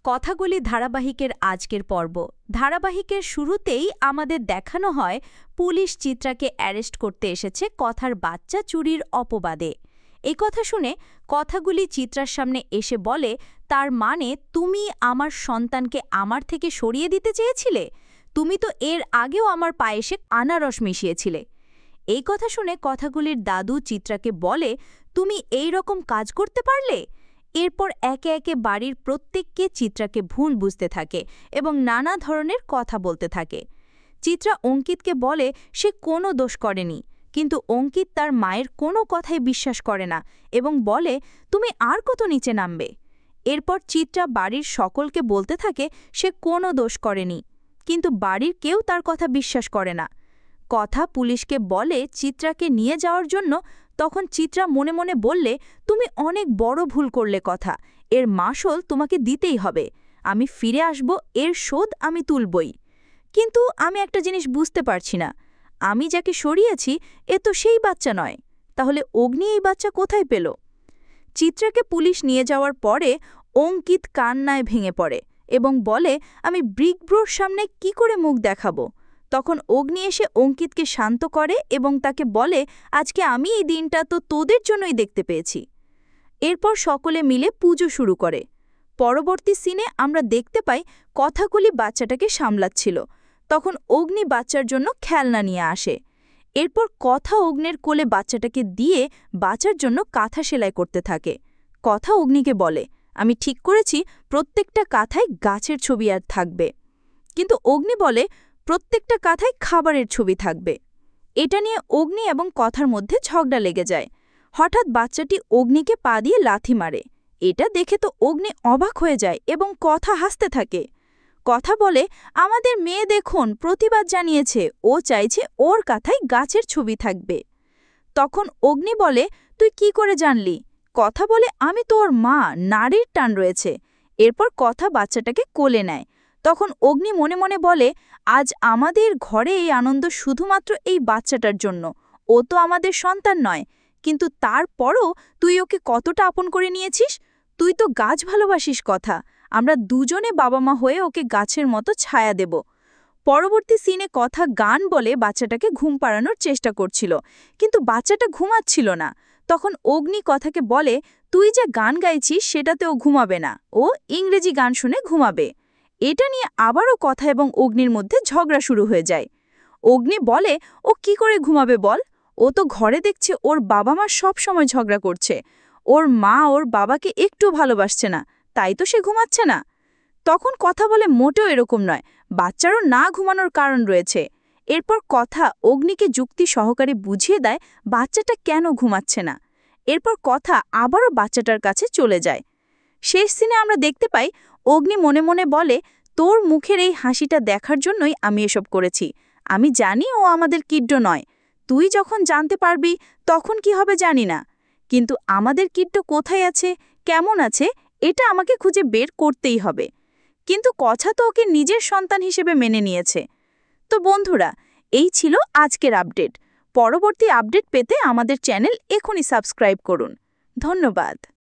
কথাগুলি ধারাবাহিকের আজকের পর্ব। ধারাবাহিকের শুরুতেই আমাদের দেখানো হয় পুলিশ চিত্রাকে অ্যারেস্ট করতে এসেছে কথার বাচ্চা চুরির অপবাদে। এই কথা শুনে কথাগুলি চিত্রার সামনে এসে বলে, তার মানে তুমি আমার সন্তানকে আমার থেকে সরিয়ে দিতে চেয়েছিলে? তুমি তো এর আগেও আমার পায়েসে আনারস মিশিয়েছিলে। এই কথা শুনে কথাগুলির দাদু চিত্রাকে বলে, তুমি এই রকম কাজ করতে পারলে? এরপর একে একে বাড়ির প্রত্যেককে চিত্রাকে ভুল বুঝতে থাকে এবং নানা ধরনের কথা বলতে থাকে। চিত্রা অঙ্কিতকে বলে সে কোনো দোষ করেনি, কিন্তু অঙ্কিত তার মায়ের কোনো কথাই বিশ্বাস করে না এবং বলে, তুমি আর কত নিচে নামবে? এরপর চিত্রা বাড়ির সকলকে বলতে থাকে সে কোনো দোষ করেনি, কিন্তু বাড়ির কেউ তার কথা বিশ্বাস করে না। কথা পুলিশকে বলে চিত্রাকে নিয়ে যাওয়ার জন্য। তখন চিত্রা মনে মনে বললে, তুমি অনেক বড় ভুল করলে কথা, এর মাসল তোমাকে দিতেই হবে। আমি ফিরে আসব, এর শোধ আমি তুলবই। কিন্তু আমি একটা জিনিস বুঝতে পারছি না, আমি যাকে সরিয়েছি এ তো সেই বাচ্চা নয়, তাহলে অগ্নি এই বাচ্চা কোথায় পেল? চিত্রাকে পুলিশ নিয়ে যাওয়ার পরে অঙ্কিত কান্নায় ভেঙে পড়ে এবং বলে, আমি বিগ ব্রোর সামনে কি করে মুখ দেখাবো? তখন অগ্নি এসে অঙ্কিতকে শান্ত করে এবং তাকে বলে, আজকে আমি এই দিনটা তো তোদের জন্যই দেখতে পেয়েছি। এরপর সকলে মিলে পুজো শুরু করে। পরবর্তী সিনে আমরা দেখতে পাই কথাগুলি বাচ্চাটাকে সামলাচ্ছিল। তখন অগ্নি বাচ্চার জন্য খেলনা নিয়ে আসে। এরপর কথা অগ্নের কোলে বাচ্চাটাকে দিয়ে বাচ্চার জন্য কাঁথা সেলাই করতে থাকে। কথা অগ্নিকে বলে, আমি ঠিক করেছি প্রত্যেকটা কাঁথায় গাছের ছবি আর থাকবে। কিন্তু অগ্নি বলে, প্রত্যেকটা কাঁথায় খাবারের ছবি থাকবে। এটা নিয়ে অগ্নি এবং কথার মধ্যে ঝগড়া লেগে যায়। হঠাৎ বাচ্চাটি অগ্নিকে পা দিয়ে লাথি মারে। এটা দেখে তো অগ্নি অবাক হয়ে যায় এবং কথা হাসতে থাকে। কথা বলে, আমাদের মেয়ে দেখুন প্রতিবাদ জানিয়েছে, ও চাইছে ওর কাঁথায় গাছের ছবি থাকবে। তখন অগ্নি বলে, তুই কি করে জানলি? কথা বলে, আমি তো ওর মা, নারীর টান রয়েছে। এরপর কথা বাচ্চাটাকে কোলে নেয়। তখন অগ্নি মনে মনে বলে, আজ আমাদের ঘরে এই আনন্দ শুধুমাত্র এই বাচ্চাটার জন্য। ও তো আমাদের সন্তান নয়, কিন্তু তারপরও তুই ওকে কতটা আপন করে নিয়েছিস। তুই তো গাছ ভালোবাসিস কথা, আমরা দুজনে বাবা মা হয়ে ওকে গাছের মতো ছায়া দেব। পরবর্তী সিনে কথা গান বলে বাচ্চাটাকে ঘুম পাড়ানোর চেষ্টা করছিল, কিন্তু বাচ্চাটা ঘুমাচ্ছিল না। তখন অগ্নি কথাকে বলে, তুই যে গান গাইছিস সেটাতে ও ঘুমাবে না, ও ইংরেজি গান শুনে ঘুমাবে। এটা নিয়ে আবারও কথা এবং অগ্নির মধ্যে ঝগড়া শুরু হয়ে যায়। অগ্নি বলে, ও কি করে ঘুমাবে বল? ও তো ঘরে দেখছে ওর বাবা মা সব সময় ঝগড়া করছে, ওর মা ওর বাবাকে একটু ভালোবাসছে না, তাই তো সে ঘুমাচ্ছে না। তখন কথা বলে, মোটেও এরকম নয়, বাচ্চারও না ঘুমানোর কারণ রয়েছে। এরপর কথা অগ্নিকে যুক্তি সহকারে বুঝিয়ে দেয় বাচ্চাটা কেন ঘুমাচ্ছে না। এরপর কথা আবারও বাচ্চাটার কাছে চলে যায়। শেষ সিনে আমরা দেখতে পাই অগ্নি মনে মনে বলে, তোর মুখের এই হাসিটা দেখার জন্যই আমি এসব করেছি। আমি জানি ও আমাদের কিড্ডো নয়, তুই যখন জানতে পারবি তখন কি হবে জানি না, কিন্তু আমাদের কিড্ডো কোথায় আছে, কেমন আছে, এটা আমাকে খুঁজে বের করতেই হবে। কিন্তু কথা তো ওকে নিজের সন্তান হিসেবে মেনে নিয়েছে। তো বন্ধুরা, এই ছিল আজকের আপডেট। পরবর্তী আপডেট পেতে আমাদের চ্যানেল এখনই সাবস্ক্রাইব করুন। ধন্যবাদ।